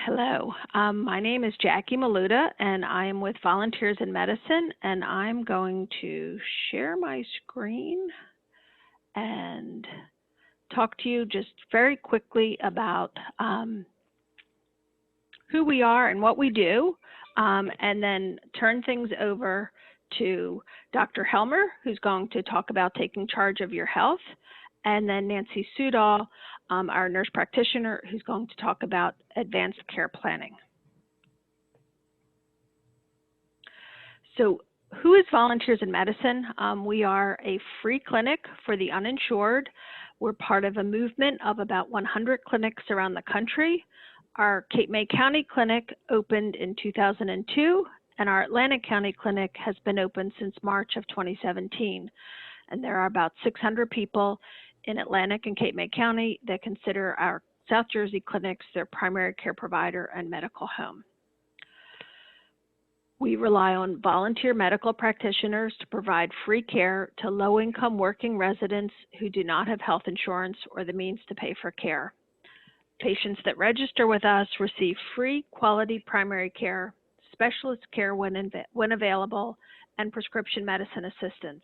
Hello, my name is Jackie Maluda, and I am with Volunteers in Medicine, and I'm going to share my screen and talk to you just very quickly about who we are and what we do, and then turn things over to Dr. Helmer, who's going to talk about taking charge of your health, and then Nancy Sudall, our nurse practitioner, who's going to talk about advanced care planning. So who is Volunteers in Medicine? We are a free clinic for the uninsured. We're part of a movement of about 100 clinics around the country. Our Cape May County clinic opened in 2002, and our Atlantic County clinic has been open since March of 2017. And there are about 600 people in Atlantic and Cape May County that consider our South Jersey clinics their primary care provider and medical home. We rely on volunteer medical practitioners to provide free care to low-income working residents who do not have health insurance or the means to pay for care. Patients that register with us receive free quality primary care, specialist care when available, and prescription medicine assistance.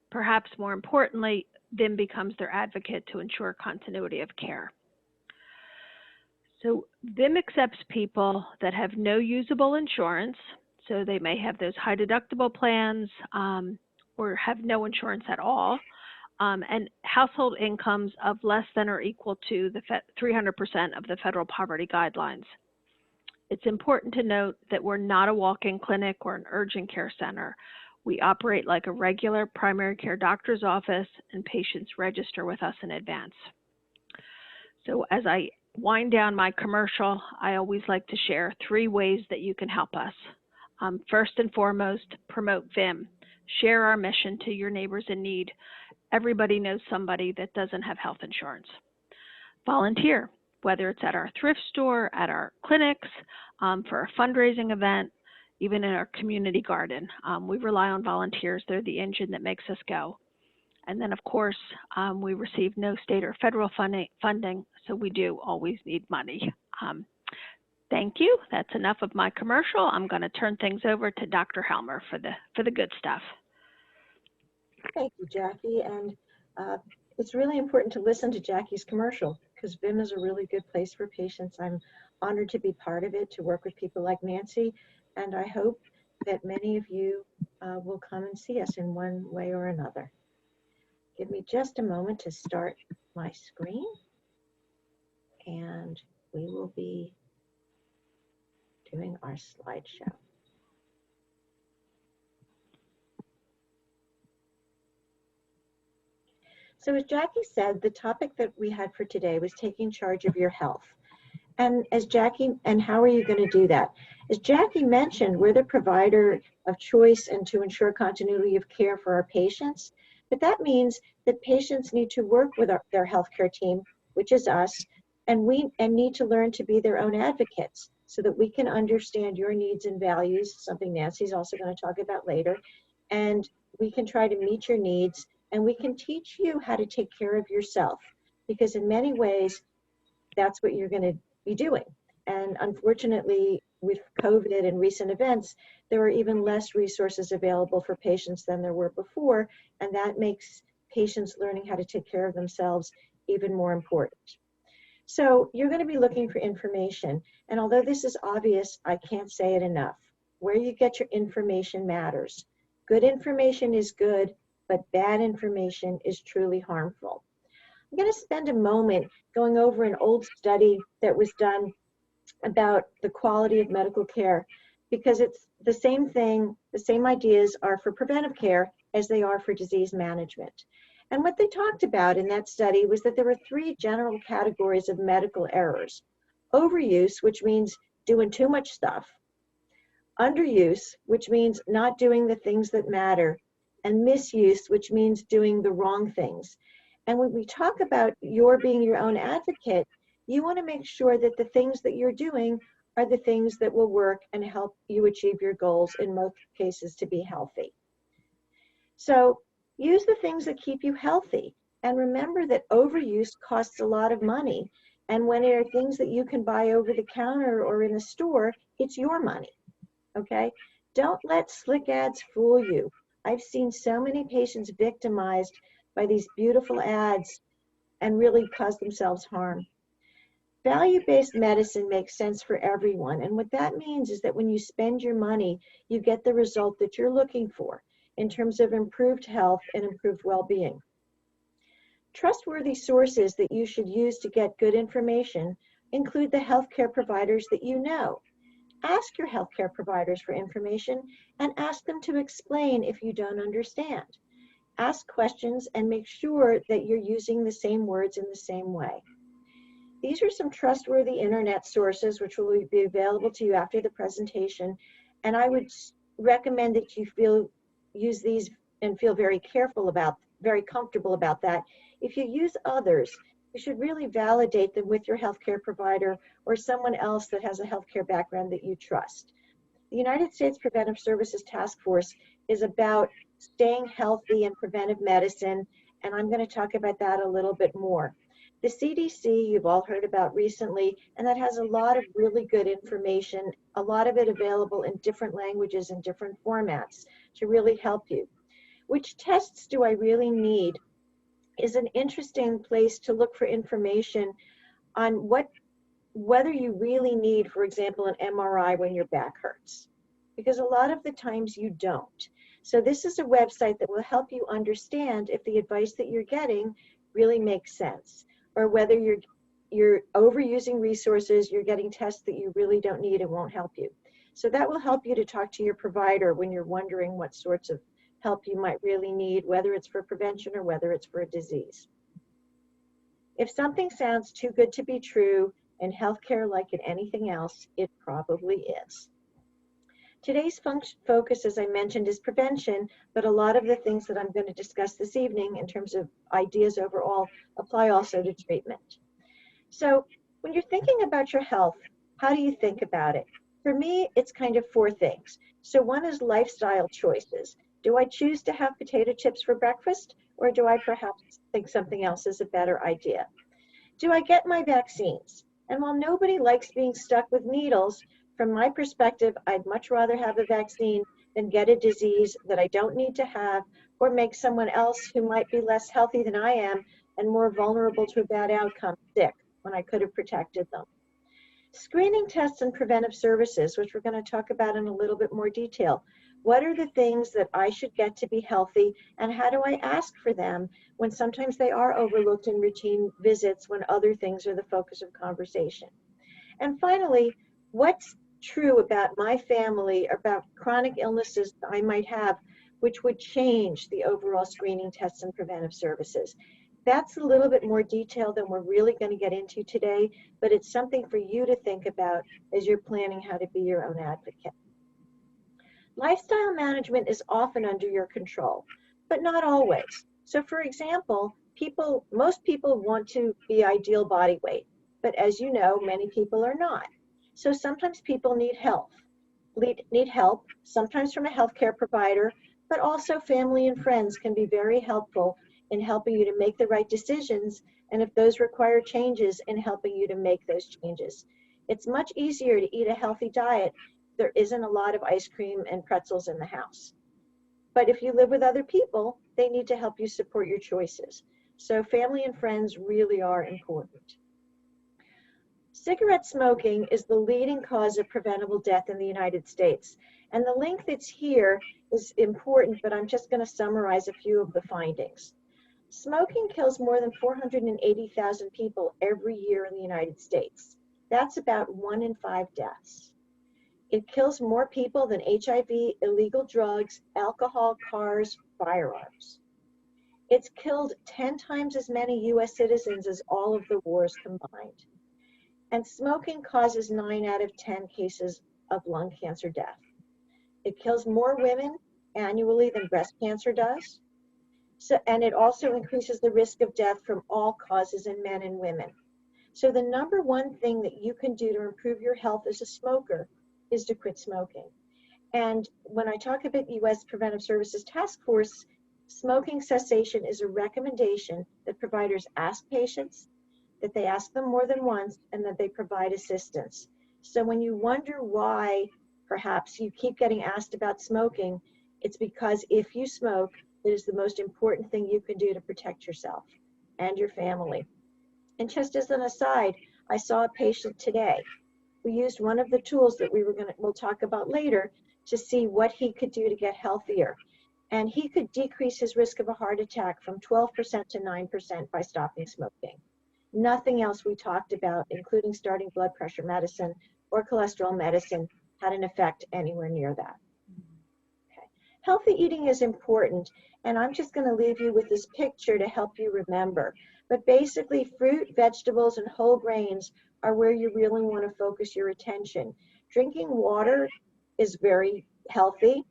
Perhaps more importantly, VIM becomes their advocate to ensure continuity of care. So VIM accepts people that have no usable insurance. So they may have those high deductible plans or have no insurance at all, and household incomes of less than or equal to the 300% of the federal poverty guidelines. It's important to note that we're not a walk-in clinic or an urgent care center. We operate like a regular primary care doctor's office, and patients register with us in advance. So as I wind down my commercial, I always like to share 3 ways that you can help us. First and foremost, promote VIM. Share our mission to your neighbors in need. Everybody knows somebody that doesn't have health insurance. Volunteer, whether it's at our thrift store, at our clinics, for a fundraising event, even in our community garden. We rely on volunteers. They're the engine that makes us go. And then, of course, we receive no state or federal funding, so we do always need money. Thank you. That's enough of my commercial. I'm going to turn things over to Dr. Helmer for the good stuff. Thank you, Jackie. And it's really important to listen to Jackie's commercial because VIM is a really good place for patients. I'm honored to be part of it, to work with people like Nancy, and I hope that many of you will come and see us in one way or another. Give me just a moment to start my screen, and we will be doing our slideshow. So as Jackie said, the topic that we had for today was taking charge of your health. And how are you going to do that? As Jackie mentioned, we're the provider of choice and to ensure continuity of care for our patients. But that means that patients need to work with their healthcare team, which is us, and need to learn to be their own advocates so that we can understand your needs and values, something Nancy's also going to talk about later, and we can try to meet your needs, and we can teach you how to take care of yourself, because in many ways, that's what you're going to be doing. And unfortunately, with COVID and recent events, there are even less resources available for patients than there were before, and that makes patients learning how to take care of themselves even more important. So you're going to be looking for information, and although this is obvious, I can't say it enough. Where you get your information matters. Good information is good, but bad information is truly harmful. I'm going to spend a moment going over an old study that was done about the quality of medical care, because it's the same thing, the same ideas are for preventive care as they are for disease management. And what they talked about in that study was that there were 3 general categories of medical errors. Overuse, which means doing too much stuff. Underuse, which means not doing the things that matter. And misuse, which means doing the wrong things. And when we talk about your being your own advocate, you want to make sure that the things that you're doing are the things that will work and help you achieve your goals, in most cases to be healthy. So use the things that keep you healthy. And remember that overuse costs a lot of money. And when there are things that you can buy over the counter or in a store, it's your money, okay? Don't let slick ads fool you. I've seen so many patients victimized by these beautiful ads and really cause themselves harm. Value-based medicine makes sense for everyone. And what that means is that when you spend your money, you get the result that you're looking for in terms of improved health and improved well-being. Trustworthy sources that you should use to get good information include the healthcare providers that you know. Ask your healthcare providers for information and ask them to explain if you don't understand. Ask questions and make sure that you're using the same words in the same way. These are some trustworthy internet sources which will be available to you after the presentation, and I would recommend that you use these and feel very comfortable about that. If you use others, you should really validate them with your healthcare provider or someone else that has a healthcare background that you trust. The United States Preventive Services Task Force is about staying healthy and preventive medicine, and I'm going to talk about that a little bit more. The CDC, you've all heard about recently, and that has a lot of really good information, a lot of it available in different languages and different formats to really help you. Which tests do I really need is an interesting place to look for information on whether you really need, for example, an MRI when your back hurts, because a lot of the times you don't. So this is a website that will help you understand if the advice that you're getting really makes sense, or whether you're overusing resources, you're getting tests that you really don't need and won't help you. So that will help you to talk to your provider when you're wondering what sorts of help you might really need, whether it's for prevention or whether it's for a disease. If something sounds too good to be true, in healthcare, like in anything else, it probably is. Today's focus, as I mentioned, is prevention, but a lot of the things that I'm going to discuss this evening in terms of ideas overall apply also to treatment. So when you're thinking about your health, how do you think about it? For me, it's kind of four things. So one is lifestyle choices. Do I choose to have potato chips for breakfast, or do I perhaps think something else is a better idea? Do I get my vaccines? And while nobody likes being stuck with needles, from my perspective, I'd much rather have a vaccine than get a disease that I don't need to have or make someone else who might be less healthy than I am and more vulnerable to a bad outcome sick when I could have protected them. Screening tests and preventive services, which we're going to talk about in a little bit more detail. What are the things that I should get to be healthy, and how do I ask for them when sometimes they are overlooked in routine visits when other things are the focus of conversation? And finally, what's true about my family, about chronic illnesses that I might have, which would change the overall screening tests and preventive services? That's a little bit more detail than we're really going to get into today, but it's something for you to think about as you're planning how to be your own advocate. Lifestyle management is often under your control, but not always. So for example, most people want to be ideal body weight, but as you know, many people are not. So sometimes people need help, sometimes from a healthcare provider, but also family and friends can be very helpful in helping you to make the right decisions, and if those require changes, in helping you to make those changes. It's much easier to eat a healthy diet. There isn't a lot of ice cream and pretzels in the house. But if you live with other people, they need to help you support your choices. So family and friends really are important. Cigarette smoking is the leading cause of preventable death in the United States. And the link that's here is important, but I'm just going to summarize a few of the findings. Smoking kills more than 480,000 people every year in the United States. That's about 1 in 5 deaths. It kills more people than HIV, illegal drugs, alcohol, cars, firearms. It's killed 10 times as many US citizens as all of the wars combined. And smoking causes 9 out of 10 cases of lung cancer death. It kills more women annually than breast cancer does. And it also increases the risk of death from all causes in men and women. So the number one thing that you can do to improve your health as a smoker is to quit smoking. And when I talk about U.S. Preventive Services Task Force, smoking cessation is a recommendation that providers ask patients, that they ask them more than once, and that they provide assistance. So when you wonder why perhaps you keep getting asked about smoking, it's because if you smoke, it is the most important thing you can do to protect yourself and your family. And just as an aside, I saw a patient today. We used one of the tools that we'll talk about later to see what he could do to get healthier. And he could decrease his risk of a heart attack from 12% to 9% by stopping smoking. Nothing else we talked about, including starting blood pressure medicine or cholesterol medicine, had an effect anywhere near that. Okay. Healthy eating is important, and I'm just going to leave you with this picture to help you remember. But basically, fruit, vegetables, and whole grains are where you really want to focus your attention. Drinking water is very healthy.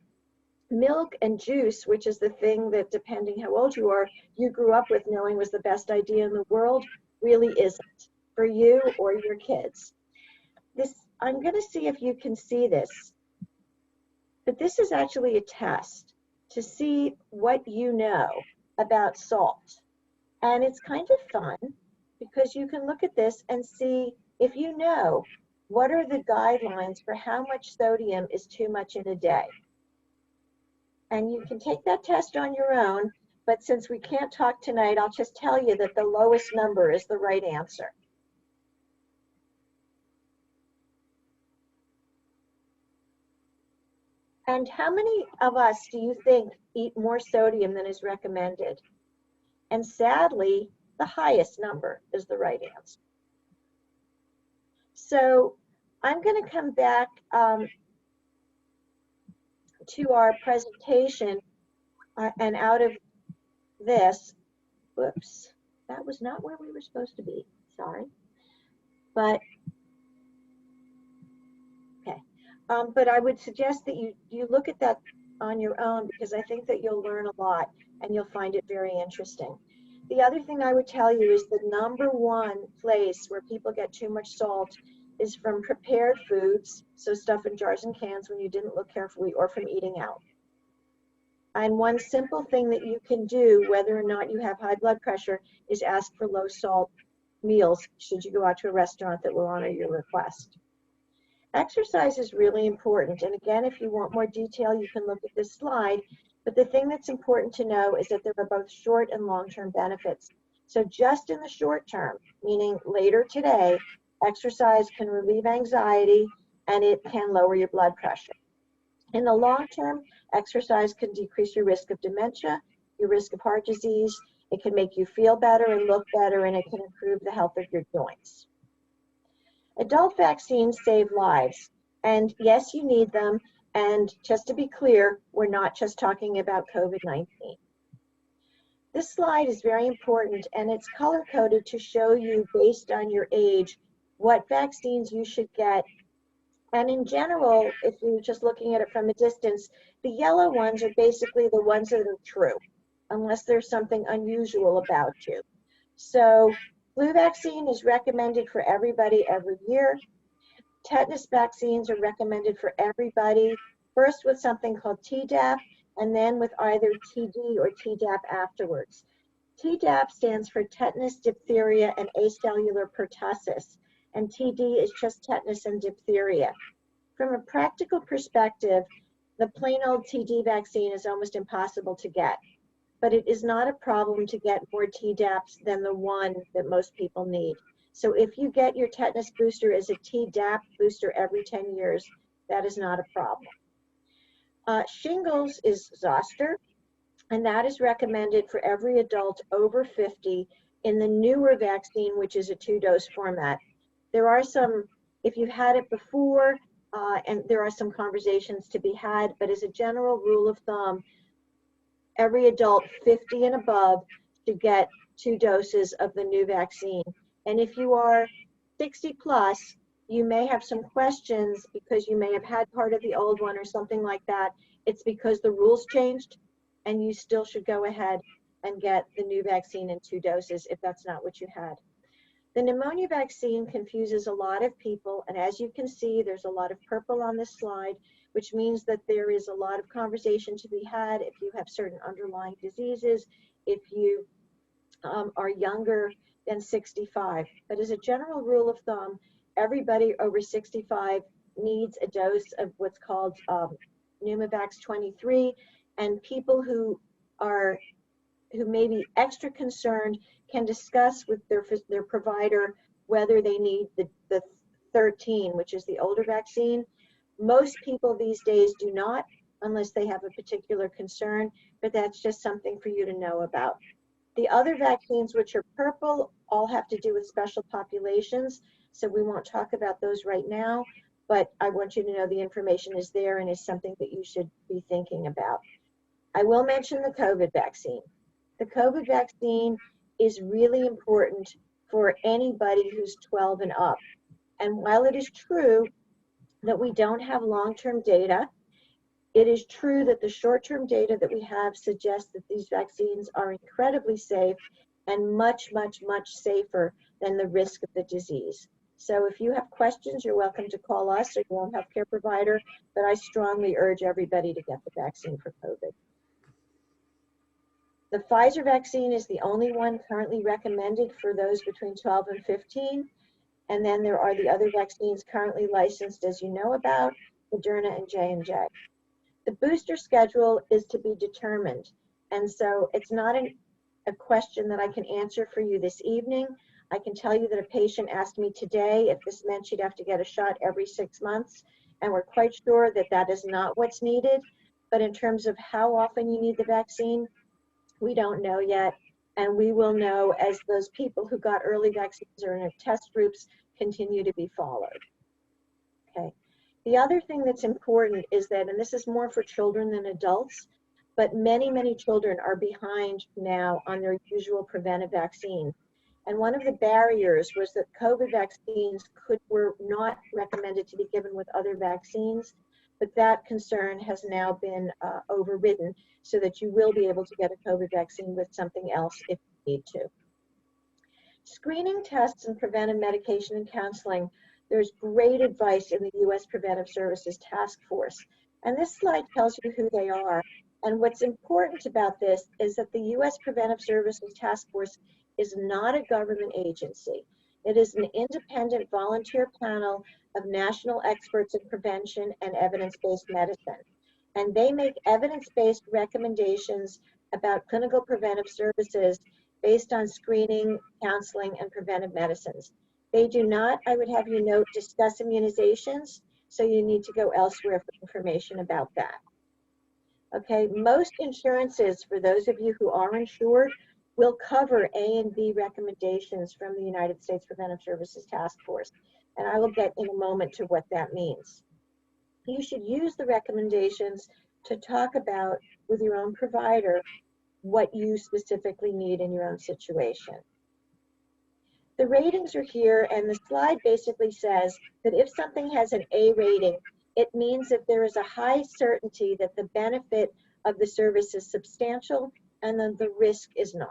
Milk and juice, which is the thing that, depending how old you are, you grew up with knowing was the best idea in the world, really isn't for you or your kids. I'm going to see if you can see this, but this is actually a test to see what you know about salt. And it's kind of fun because you can look at this and see if you know what are the guidelines for how much sodium is too much in a day. And you can take that test on your own, but since we can't talk tonight, I'll just tell you that the lowest number is the right answer. And how many of us do you think eat more sodium than is recommended? And sadly, the highest number is the right answer. So I'm going to come back to our presentation, and out of this, whoops, that was not where we were supposed to be, sorry. But, okay. But I would suggest that you look at that on your own, because I think that you'll learn a lot and you'll find it very interesting. The other thing I would tell you is the number one place where people get too much salt is from prepared foods, so stuff in jars and cans when you didn't look carefully, or from eating out. And one simple thing that you can do, whether or not you have high blood pressure, is ask for low salt meals should you go out to a restaurant that will honor your request. Exercise is really important. And again, if you want more detail, you can look at this slide. But the thing that's important to know is that there are both short and long-term benefits. So just in the short term, meaning later today, exercise can relieve anxiety and it can lower your blood pressure. In the long term, exercise can decrease your risk of dementia, your risk of heart disease. It can make you feel better and look better, and it can improve the health of your joints. Adult vaccines save lives, and yes, you need them. And just to be clear, we're not just talking about COVID-19. This slide is very important, and it's color-coded to show you, based on your age, what vaccines you should get. And in general, if you're just looking at it from a distance, the yellow ones are basically the ones that are true, unless there's something unusual about you. So flu vaccine is recommended for everybody every year. Tetanus vaccines are recommended for everybody, first with something called Tdap, and then with either TD or Tdap afterwards. Tdap stands for tetanus, diphtheria, and acellular pertussis, and TD is just tetanus and diphtheria. From a practical perspective, the plain old TD vaccine is almost impossible to get, but it is not a problem to get more Tdaps than the one that most people need. So if you get your tetanus booster as a Tdap booster every 10 years, that is not a problem. Shingles is zoster, and that is recommended for every adult over 50 in the newer vaccine, which is a 2-dose format. There are some, if you've had it before, and there are some conversations to be had, but as a general rule of thumb, every adult 50 and above should get 2 doses of the new vaccine. And if you are 60 plus, you may have some questions because you may have had part of the old one or something like that. It's because the rules changed, and you still should go ahead and get the new vaccine in 2 doses if that's not what you had. The pneumonia vaccine confuses a lot of people, and as you can see, there's a lot of purple on this slide, which means that there is a lot of conversation to be had if you have certain underlying diseases, if you are younger than 65. But as a general rule of thumb, everybody over 65 needs a dose of what's called Pneumovax 23, and people who may be extra concerned can discuss with their provider whether they need the 13, which is the older vaccine. Most people these days do not, unless they have a particular concern, but that's just something for you to know about. The other vaccines, which are purple, all have to do with special populations, so we won't talk about those right now, but I want you to know the information is there and is something that you should be thinking about. I will mention the COVID vaccine. The COVID vaccine is really important for anybody who's 12 and up. And while it is true that we don't have long-term data, it is true that the short-term data that we have suggests that these vaccines are incredibly safe and much, much, much safer than the risk of the disease. So if you have questions, you're welcome to call us or your own healthcare provider, but I strongly urge everybody to get the vaccine for COVID. The Pfizer vaccine is the only one currently recommended for those between 12 and 15. And then there are the other vaccines currently licensed, as you know about, Moderna and J&J. The booster schedule is to be determined. And so it's not a question that I can answer for you this evening. I can tell you that a patient asked me today if this meant she'd have to get a shot every 6 months. And we're quite sure that that is not what's needed. But in terms of how often you need the vaccine, we don't know yet. And we will know as those people who got early vaccines or in test groups continue to be followed. Okay. The other thing that's important is that, and this is more for children than adults, but many, many children are behind now on their usual preventive vaccine. And one of the barriers was that COVID vaccines were not recommended to be given with other vaccines, but that concern has now been overridden so that you will be able to get a COVID vaccine with something else if you need to. Screening, tests, and preventive medication and counseling. There's great advice in the U.S. Preventive Services Task Force. And this slide tells you who they are. And what's important about this is that the U.S. Preventive Services Task Force is not a government agency. It is an independent volunteer panel of national experts in prevention and evidence-based medicine. And they make evidence-based recommendations about clinical preventive services based on screening, counseling, and preventive medicines. They do not, I would have you note, discuss immunizations, so you need to go elsewhere for information about that. Okay, most insurances, for those of you who are insured, will cover A and B recommendations from the United States Preventive Services Task Force, and I will get in a moment to what that means. You should use the recommendations to talk about with your own provider what you specifically need in your own situation. The ratings are here, and the slide basically says that if something has an A rating, it means that there is a high certainty that the benefit of the service is substantial and that the risk is not.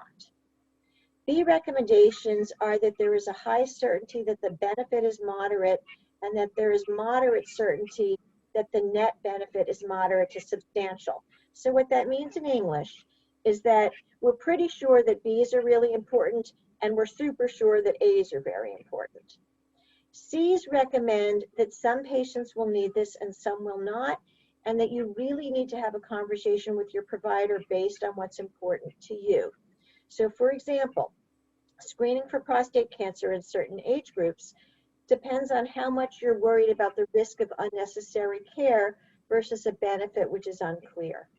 B recommendations are that there is a high certainty that the benefit is moderate and that there is moderate certainty that the net benefit is moderate to substantial. So what that means in English is that we're pretty sure that B's are really important and we're super sure that A's are very important. C's recommend that some patients will need this and some will not, and that you really need to have a conversation with your provider based on what's important to you. So for example, screening for prostate cancer in certain age groups depends on how much you're worried about the risk of unnecessary care versus a benefit which is unclear.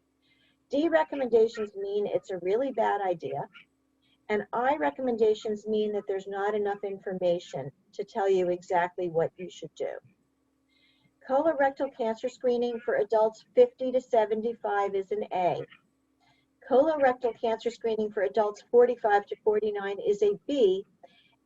D recommendations mean it's a really bad idea, and I recommendations mean that there's not enough information to tell you exactly what you should do. Colorectal cancer screening for adults 50 to 75 is an A. Colorectal cancer screening for adults 45 to 49 is a B,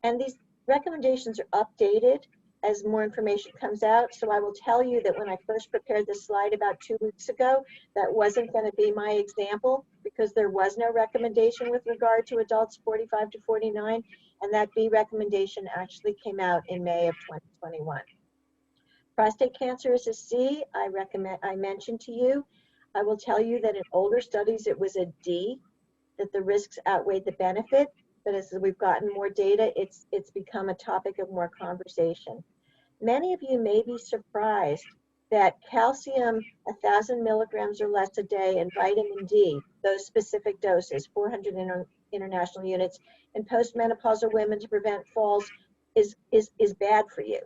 and these recommendations are updated as more information comes out. So I will tell you that when I first prepared this slide about 2 weeks ago, that wasn't going to be my example because there was no recommendation with regard to adults 45 to 49, and that B recommendation actually came out in May of 2021. Prostate cancer is a C. I mentioned to you. I will tell you that in older studies it was a D, that the risks outweighed the benefit. but as we've gotten more data, it's become a topic of more conversation. Many of you may be surprised that calcium, 1,000 milligrams or less a day, and vitamin D, those specific doses, 400 international units, in postmenopausal women to prevent falls is bad for you.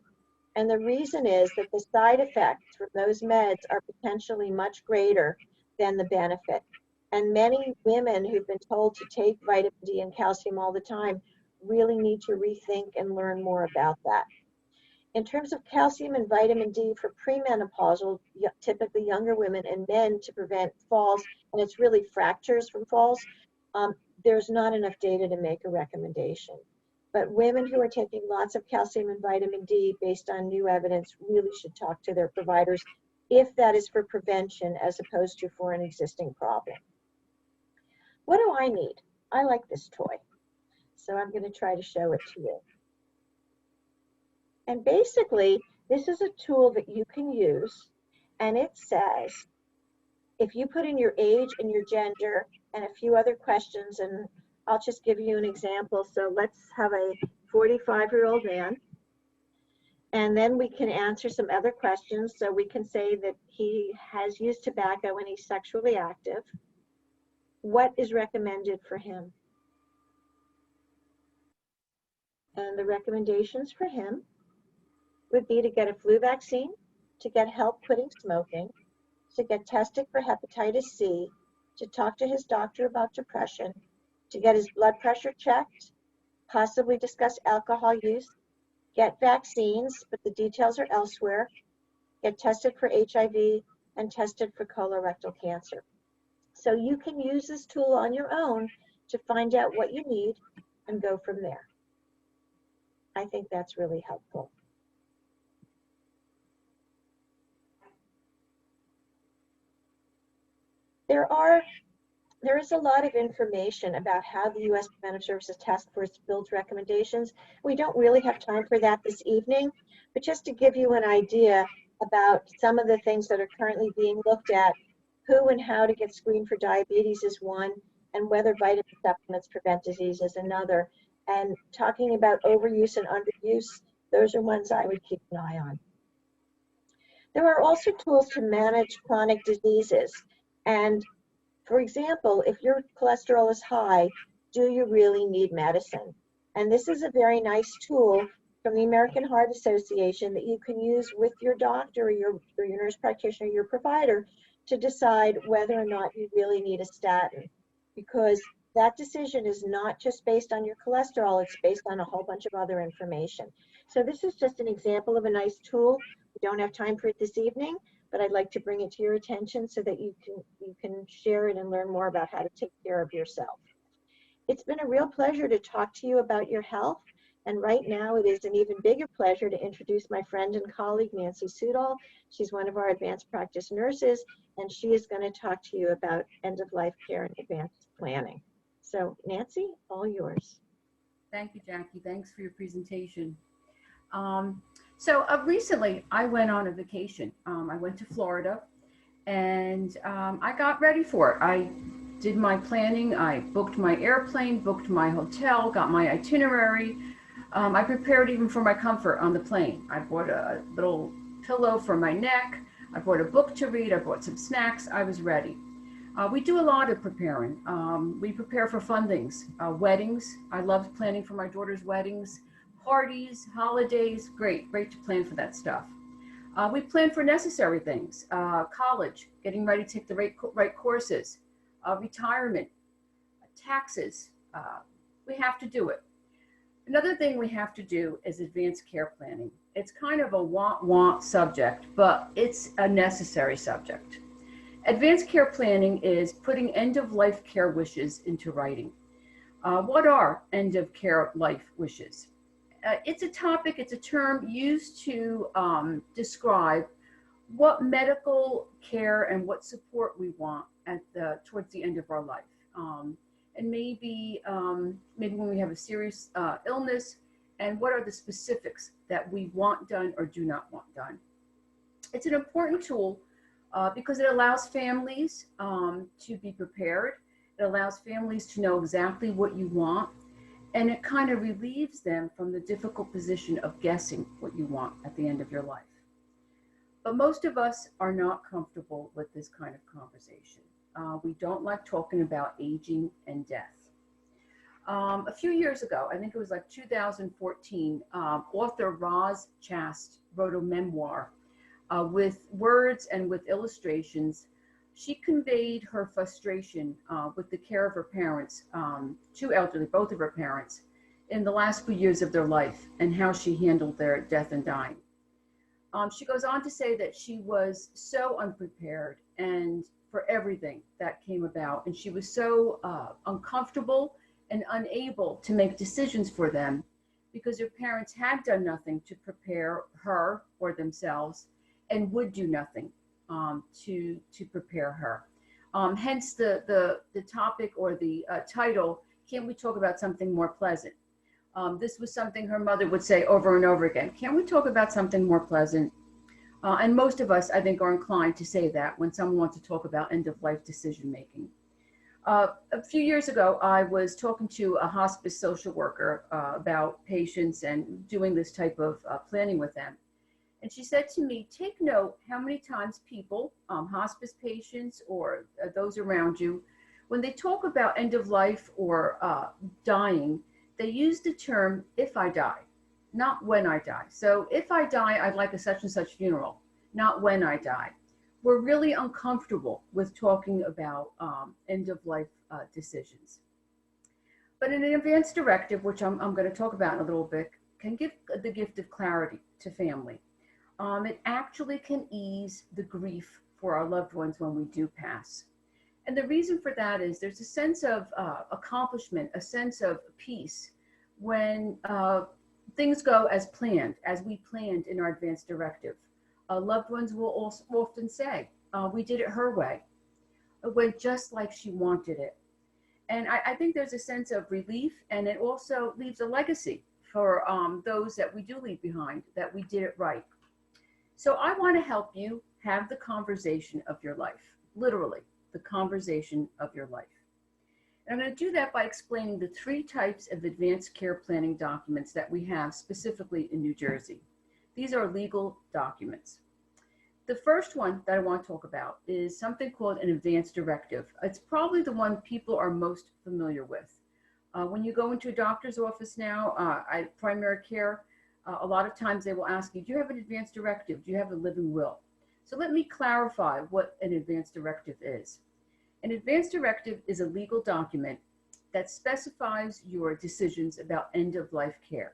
And the reason is that the side effects from those meds are potentially much greater than the benefit. And many women who've been told to take vitamin D and calcium all the time really need to rethink and learn more about that. In terms of calcium and vitamin D for premenopausal, typically younger women and men to prevent falls, and it's really fractures from falls, there's not enough data to make a recommendation. But women who are taking lots of calcium and vitamin D based on new evidence really should talk to their providers if that is for prevention as opposed to for an existing problem. What do I need? I like this toy. So I'm going to try to show it to you. And basically, this is a tool that you can use, and it says, if you put in your age and your gender and a few other questions, and I'll just give you an example. So let's have a 45-year-old man, and then we can answer some other questions. So we can say that he has used tobacco and he's sexually active. What is recommended for him? And the recommendations for him would be to get a flu vaccine, to get help quitting smoking, to get tested for hepatitis C, to talk to his doctor about depression, to get his blood pressure checked, possibly discuss alcohol use, get vaccines, but the details are elsewhere, get tested for HIV, and tested for colorectal cancer. So you can use this tool on your own to find out what you need and go from there. I think that's really helpful. There is a lot of information about how the U.S. Preventive Services Task Force builds recommendations. We don't really have time for that this evening, but just to give you an idea about some of the things that are currently being looked at, who and how to get screened for diabetes is one, and whether vitamin supplements prevent disease is another. And talking about overuse and underuse, those are ones I would keep an eye on. There are also tools to manage chronic diseases. And for example, if your cholesterol is high, do you really need medicine? And this is a very nice tool from the American Heart Association that you can use with your doctor or your nurse practitioner, your provider, to decide whether or not you really need a statin. Because that decision is not just based on your cholesterol, it's based on a whole bunch of other information. So this is just an example of a nice tool. We don't have time for it this evening, but I'd like to bring it to your attention so that you can share it and learn more about how to take care of yourself. It's been a real pleasure to talk to you about your health. And right now it is an even bigger pleasure to introduce my friend and colleague, Nancy Sudol. She's one of our advanced practice nurses, and she is going to talk to you about end-of-life care and advanced planning. So Nancy, all yours. Thank you, Jackie. Thanks for your presentation. Recently I went on a vacation. I went to Florida, and I got ready for it. I did my planning. I booked my airplane, booked my hotel, got my itinerary. I prepared even for my comfort on the plane. I bought a little pillow for my neck. I bought a book to read. I bought some snacks. I was ready. We do a lot of preparing. We prepare for fun things, weddings. I loved planning for my daughter's weddings, parties, holidays. Great to plan for that stuff. We plan for necessary things, college, getting ready to take the right courses, retirement, taxes. We have to do it. Another thing we have to do is advanced care planning. It's kind of a want subject, but it's a necessary subject. Advanced care planning is putting end-of-life care wishes into writing. What are end-of-care life wishes? It's a topic, it's a term used to describe what medical care and what support we want towards the end of our life. And maybe when we have a serious illness, and what are the specifics that we want done or do not want done. It's an important tool because it allows families to be prepared. It allows families to know exactly what you want. And it kind of relieves them from the difficult position of guessing what you want at the end of your life. But most of us are not comfortable with this kind of conversation. We don't like talking about aging and death. A few years ago, I think it was like 2014, author Roz Chast wrote a memoir with words and with illustrations. She conveyed her frustration with the care of her parents, two elderly, both of her parents, in the last few years of their life and how she handled their death and dying. She goes on to say that she was so unprepared and for everything that came about, and she was so uncomfortable and unable to make decisions for them because her parents had done nothing to prepare her or themselves and would do nothing to prepare her. Hence the topic or the title, Can't We Talk About Something More Pleasant? This was something her mother would say over and over again. Can't we talk about something more pleasant? And most of us, I think, are inclined to say that when someone wants to talk about end-of-life decision-making. A few years ago, I was talking to a hospice social worker about patients and doing this type of planning with them. And she said to me, take note how many times people, hospice patients or those around you, when they talk about end of life or dying, they use the term, if I die, not when I die. So if I die, I'd like a such and such funeral, not when I die. We're really uncomfortable with talking about end of life decisions. But an advance directive, which I'm going to talk about in a little bit, can give the gift of clarity to family. It actually can ease the grief for our loved ones when we do pass. And the reason for that is there's a sense of accomplishment, a sense of peace when things go as planned, as we planned in our advance directive. Loved ones will also often say, we did it her way. It went just like she wanted it. And I think there's a sense of relief, and it also leaves a legacy for those that we do leave behind, that we did it right. So I want to help you have the conversation of your life, literally the conversation of your life. And I'm going to do that by explaining the 3 types of advanced care planning documents that we have specifically in New Jersey. These are legal documents. The first one that I want to talk about is something called an advance directive. It's probably the one people are most familiar with. When you go into a doctor's office now, primary care, a lot of times they will ask you, do you have an advance directive? Do you have a living will? So let me clarify what an advance directive is. An advance directive is a legal document that specifies your decisions about end-of-life care.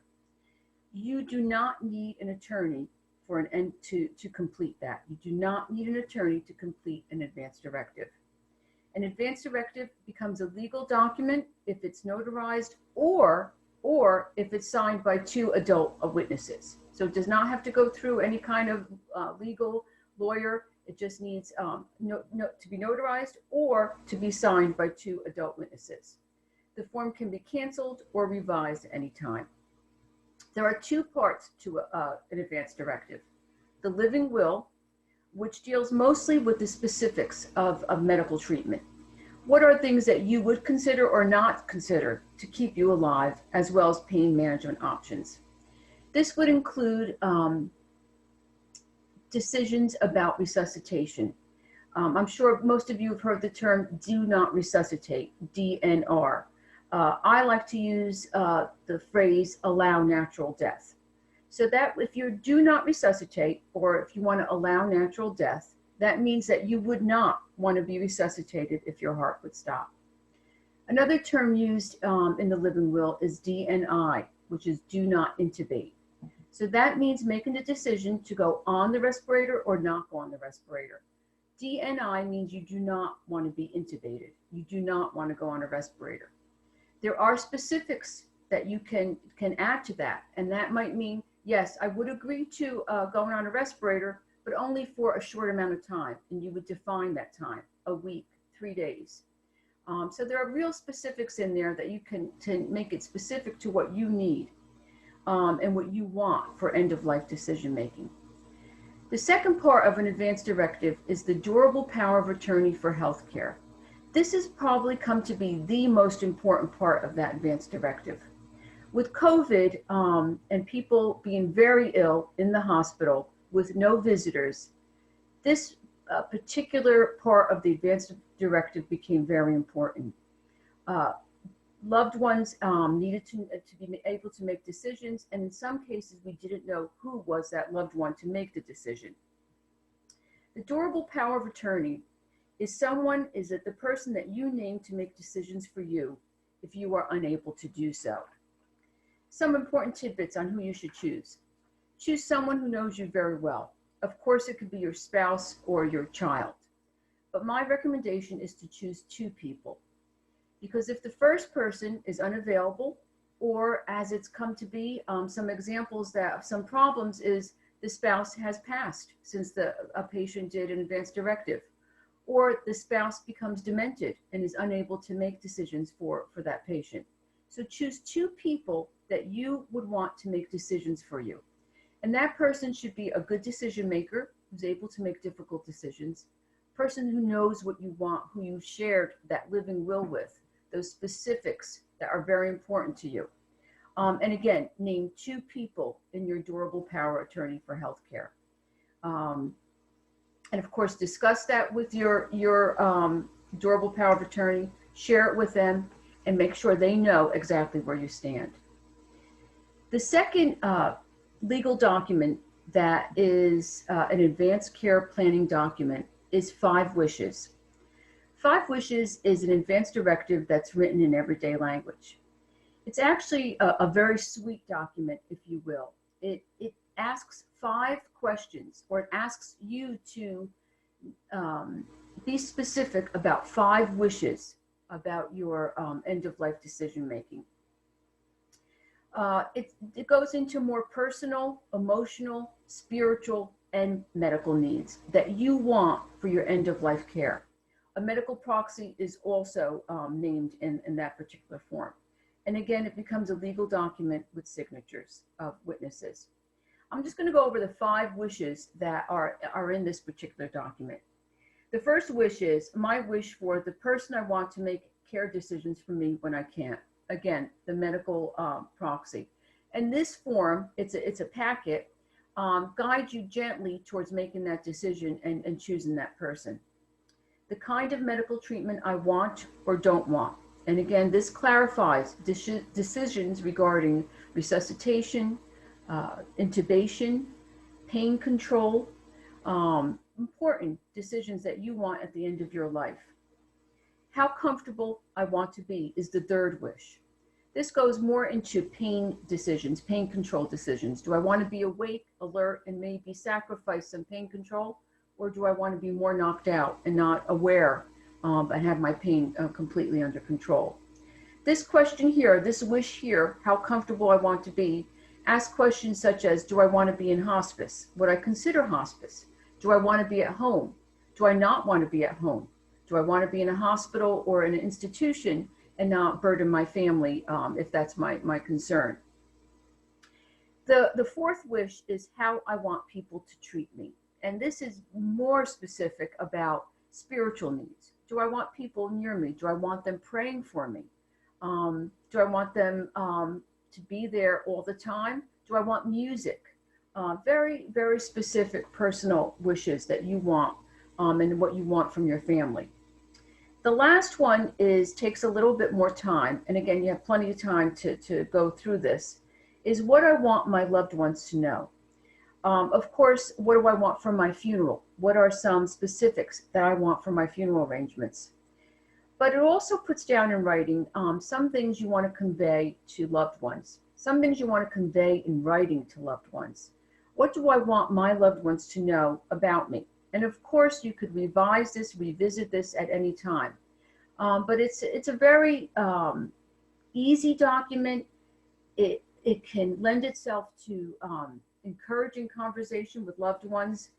You do not need an attorney for an end to complete that. You do not need an attorney to complete an advance directive. An advance directive becomes a legal document if it's notarized or if it's signed by 2 adult witnesses. So it does not have to go through any kind of legal lawyer. It just needs to be notarized or to be signed by 2 adult witnesses. The form can be canceled or revised at any time. There are 2 parts to an advance directive. The living will, which deals mostly with the specifics of medical treatment. What are things that you would consider or not consider to keep you alive, as well as pain management options? This would include decisions about resuscitation. I'm sure most of you have heard the term do not resuscitate, DNR. I like to use the phrase allow natural death. So that if you do not resuscitate, or if you want to allow natural death, that means that you would not want to be resuscitated if your heart would stop. Another term used in the living will is DNI, which is do not intubate. So that means making the decision to go on the respirator or not go on the respirator. DNI means you do not want to be intubated. You do not want to go on a respirator. There are specifics that you can add to that, and that might mean, yes, I would agree to going on a respirator, but only for a short amount of time, and you would define that time, a week, 3 days. So there are real specifics in there that you can to make it specific to what you need and what you want for end-of-life decision-making. The second part of an advance directive is the durable power of attorney for healthcare. This has probably come to be the most important part of that advance directive. With COVID and people being very ill in the hospital with no visitors, this particular part of the advance directive became very important. Uh, Loved ones needed to be able to make decisions, and in some cases, we didn't know who was that loved one to make the decision. The durable power of attorney is the person that you name to make decisions for you if you are unable to do so. Some important tidbits on who you should choose. Choose someone who knows you very well. Of course, it could be your spouse or your child. But my recommendation is to choose two people. Because if the first person is unavailable, or as it's come to be, some examples of some problems is the spouse has passed since a patient did an advance directive, or the spouse becomes demented and is unable to make decisions for that patient. So choose two people that you would want to make decisions for you. And that person should be a good decision maker who's able to make difficult decisions, person who knows what you want, who you shared that living will with, those specifics that are very important to you. And again, name two people in your durable power attorney for healthcare. And of course, discuss that with your durable power of attorney, share it with them, and make sure they know exactly where you stand. The second legal document that is an advanced care planning document is 5 Wishes. 5 Wishes is an advanced directive that's written in everyday language. It's actually a very sweet document, if you will. It asks 5 questions, or it asks you to be specific about 5 wishes about your end-of-life decision-making. It goes into more personal, emotional, spiritual, and medical needs that you want for your end-of-life care. A medical proxy is also named in that particular form. And again, it becomes a legal document with signatures of witnesses. I'm just going to go over the 5 wishes that are in this particular document. The first wish is my wish for the person I want to make care decisions for me when I can't. Again, the medical proxy. And this form, it's a packet, guides you gently towards making that decision and choosing that person. The kind of medical treatment I want or don't want. And again, this clarifies decisions regarding resuscitation, intubation, pain control, important decisions that you want at the end of your life. How comfortable I want to be is the third wish. This goes more into pain decisions, pain control decisions. Do I want to be awake, alert, and maybe sacrifice some pain control? Or do I want to be more knocked out and not aware and have my pain completely under control? This question here, this wish here, how comfortable I want to be, ask questions such as, do I want to be in hospice? Would I consider hospice? Do I want to be at home? Do I not want to be at home? Do I want to be in a hospital or in an institution and not burden my family if that's my concern? The fourth wish is how I want people to treat me. And this is more specific about spiritual needs. Do I want people near me? Do I want them praying for me? Do I want them to be there all the time? Do I want music? Very, very specific personal wishes that you want and what you want from your family. The last one takes a little bit more time. And again, you have plenty of time to go through this, is what I want my loved ones to know. Of course, what do I want for my funeral? What are some specifics that I want for my funeral arrangements? But it also puts down in writing some things you want to convey to loved ones, some things you want to convey in writing to loved ones. What do I want my loved ones to know about me? And of course, you could revise this, revisit this at any time. But it's a very easy document. It can lend itself to encouraging conversation with loved ones,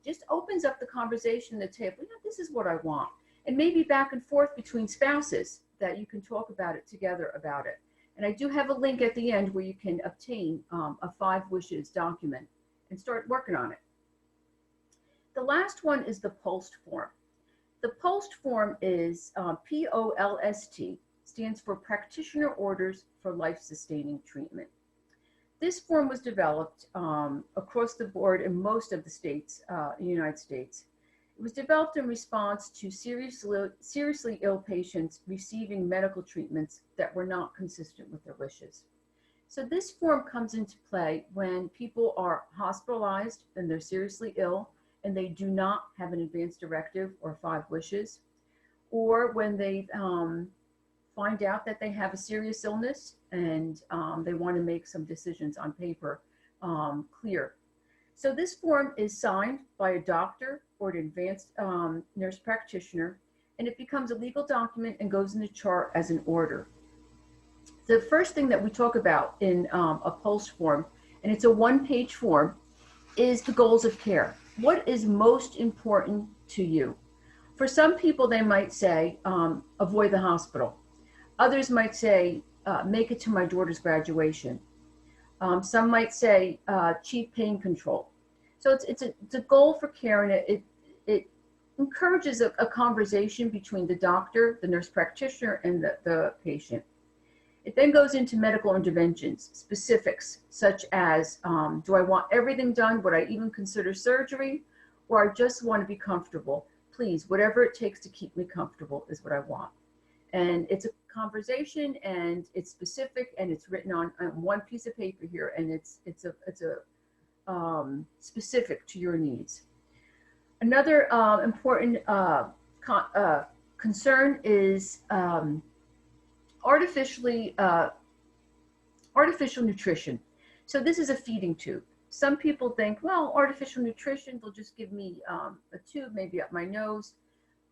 just opens up the conversation at the table. This is what I want. And maybe back and forth between spouses that you can talk about it together about it. And I do have a link at the end where you can obtain a 5 Wishes document and start working on it. The last one is the POST form. The POST form is POLST, stands for Practitioner Orders for Life-Sustaining Treatment. This form was developed across the board in most of the states in the United States. It was developed in response to seriously ill patients receiving medical treatments that were not consistent with their wishes. So this form comes into play when people are hospitalized and they're seriously ill and they do not have an advance directive or 5 wishes, or when they find out that they have a serious illness and they want to make some decisions on paper clear. So this form is signed by a doctor or an advanced nurse practitioner, and it becomes a legal document and goes in the chart as an order. The first thing that we talk about in a PULSE form, and it's a 1-page form, is the goals of care. What is most important to you? For some people, they might say, avoid the hospital. Others might say, make it to my daughter's graduation. Some might say, cheap pain control. So it's a goal for care, and it encourages a conversation between the doctor, the nurse practitioner, and the patient. It then goes into medical interventions, specifics, such as, do I want everything done? Would I even consider surgery? Or I just want to be comfortable? Please, whatever it takes to keep me comfortable is what I want. And it's a conversation, and it's specific, and it's written on one piece of paper here, and it's specific to your needs. Another important concern is artificial nutrition. So this is a feeding tube. Some people think, well, artificial nutrition, they'll just give me a tube, maybe up my nose.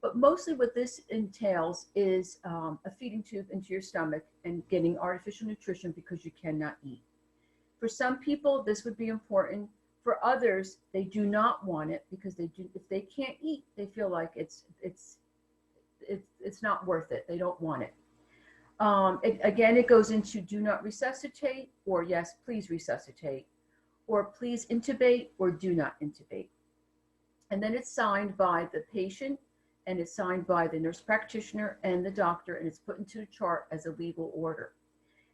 But mostly what this entails is a feeding tube into your stomach and getting artificial nutrition because you cannot eat. For some people, this would be important. For others, they do not want it because if they can't eat, they feel like it's not worth it. They don't want it. Again, it goes into do not resuscitate, or yes, please resuscitate, or please intubate, or do not intubate. And then it's signed by the patient, and it's signed by the nurse practitioner and the doctor, and it's put into a chart as a legal order.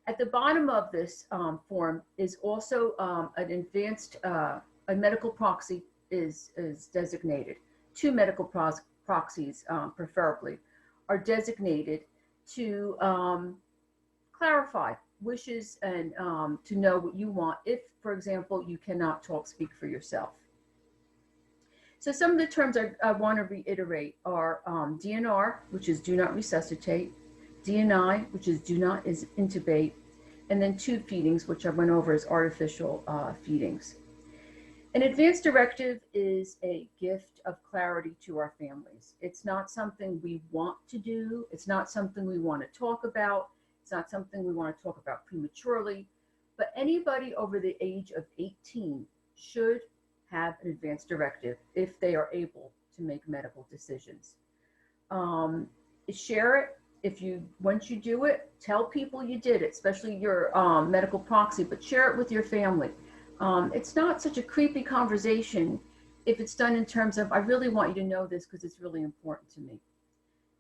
At the bottom of this form is also an advanced, a medical proxy is designated. 2 medical proxies, preferably, are designated to clarify wishes and to know what you want if, for example, you cannot speak for yourself. So some of the terms I want to reiterate are DNR, which is do not resuscitate, DNI, which is do not intubate, and then tube feedings, which I went over as artificial feedings. An advance directive is a gift of clarity to our families. It's not something we want to do. It's not something we want to talk about. It's not something we want to talk about prematurely. But anybody over the age of 18 should have an advance directive if they are able to make medical decisions. Share it. Once you do it, tell people you did it, especially your medical proxy, but share it with your family. It's not such a creepy conversation if it's done in terms of, I really want you to know this because it's really important to me.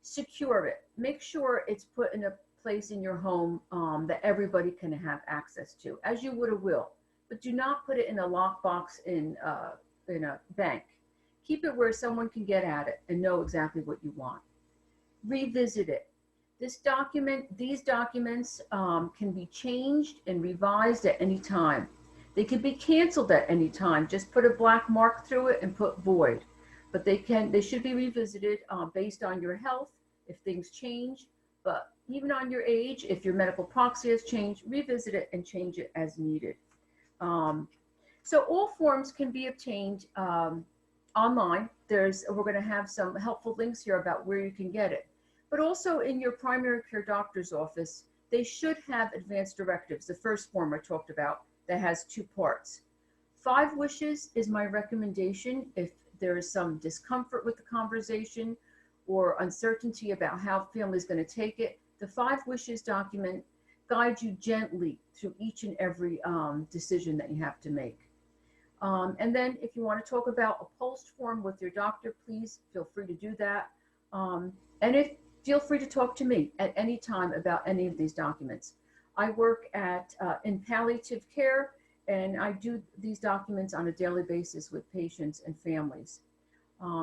Secure it. Make sure it's put in a place in your home that everybody can have access to, as you would a will. But do not put it in a lockbox in a bank. Keep it where someone can get at it and know exactly what you want. Revisit it. These documents can be changed and revised at any time. They can be canceled at any time. Just put a black mark through it and put void. But they should be revisited based on your health if things change. But even on your age, if your medical proxy has changed, revisit it and change it as needed. So all forms can be obtained online. We're going to have some helpful links here about where you can get it. But also in your primary care doctor's office, they should have advance directives. The first form I talked about that has 2 parts. 5 wishes is my recommendation if there is some discomfort with the conversation or uncertainty about how family is going to take it. The 5 wishes document guides you gently through each and every decision that you have to make. And then if you want to talk about a PULSE form with your doctor, please feel free to do that. And if feel free to talk to me at any time about any of these documents. I work in palliative care, and I do these documents on a daily basis with patients and families.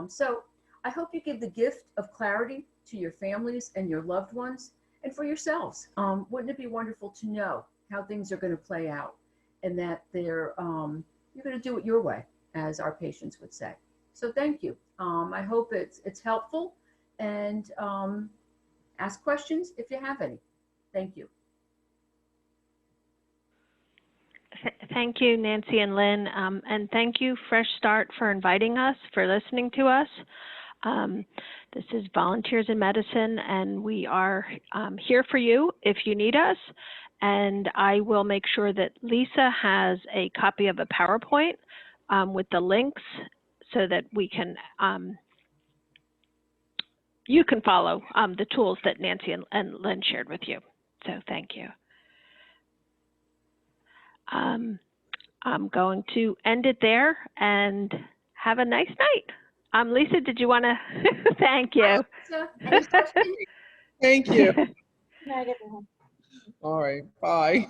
So I hope you give the gift of clarity to your families and your loved ones and for yourselves. Wouldn't it be wonderful to know how things are going to play out, and that you're going to do it your way, as our patients would say. So thank you. I hope it's helpful, and ask questions if you have any. Thank you. Thank you, Nancy and Lynn, and thank you, Fresh Start, for inviting us, for listening to us. This is Volunteers in Medicine, and we are here for you if you need us. And I will make sure that Lisa has a copy of a PowerPoint with the links so that we can, you can follow the tools that Nancy and Lynn shared with you. So thank you. I'm going to end it there, and have a nice night. Lisa, did you want to? Thank you. Any questions? Thank you. Good night, everyone. All right, bye.